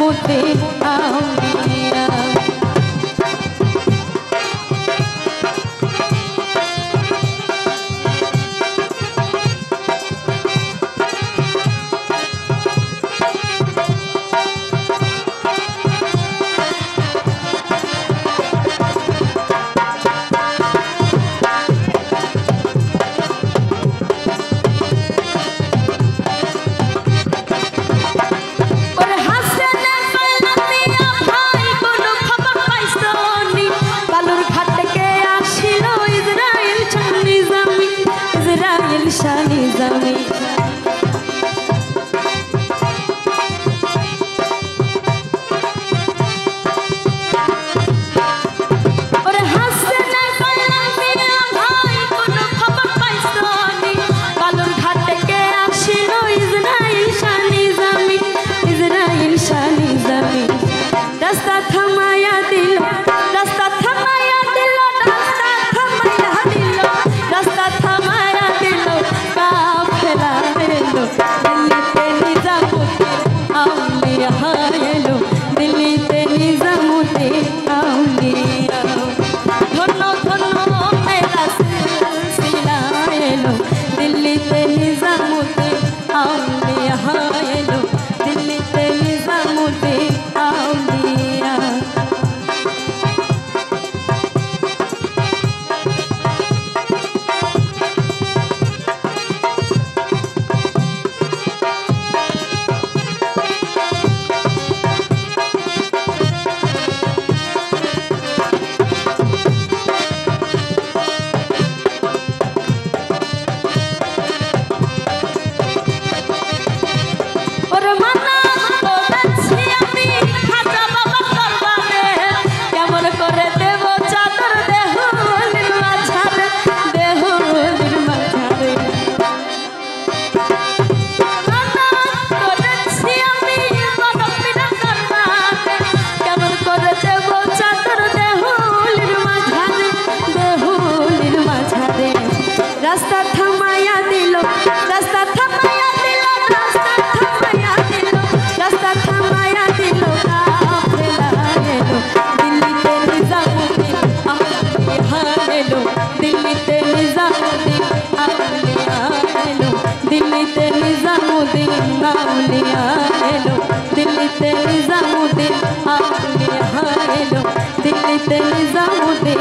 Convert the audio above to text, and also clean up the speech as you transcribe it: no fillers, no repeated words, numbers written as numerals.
নিজামুদ্দিন আউলিয়া। নিজামি ওরে হাসতে না কইলাম মিয়া ভাই কোনো খবর পাইছনি বালুর ঘাট থেকে আসিল ইসরাইল শাহ নিজামি ইসরাইল শাহ নিজামি রাস্তা থামায়া দিল রাস্তা থামায়া দিল রাস্তা থামায়া দিল রাস্তা থামায়া দিল কাফেলা এলো দিল্লিতে নিজামুদ্দিন আউলিয়া এলো দিল্লিতে নিজামুদ্দিন আউলিয়া ধন্য ধন্য মেরা সিলসিলা এলো দিল্লিতে নিজামুদ্দিন আউলিয়া এলো দিল্লিতে নিজামুদ্দিন আউলিয়া। রাস্তা থামায়া দিল রাস্তা থামায়া দিল রাস্তা থামায়া দিল রাস্তা থামায়া দিল কাফেলা এলো দিল্লিতে নিজামুদ্দিন আউলিয়া এলো দিল্লিতে নিজামুদ্দিন আউলিয়া এলো দিল্লিতে নিজামুদ্দিন আউলিয়া এলো দিল্লিতে নিজামুদ্দিন আউলিয়া এলো দিল্লিতে নিজামুদ্দিন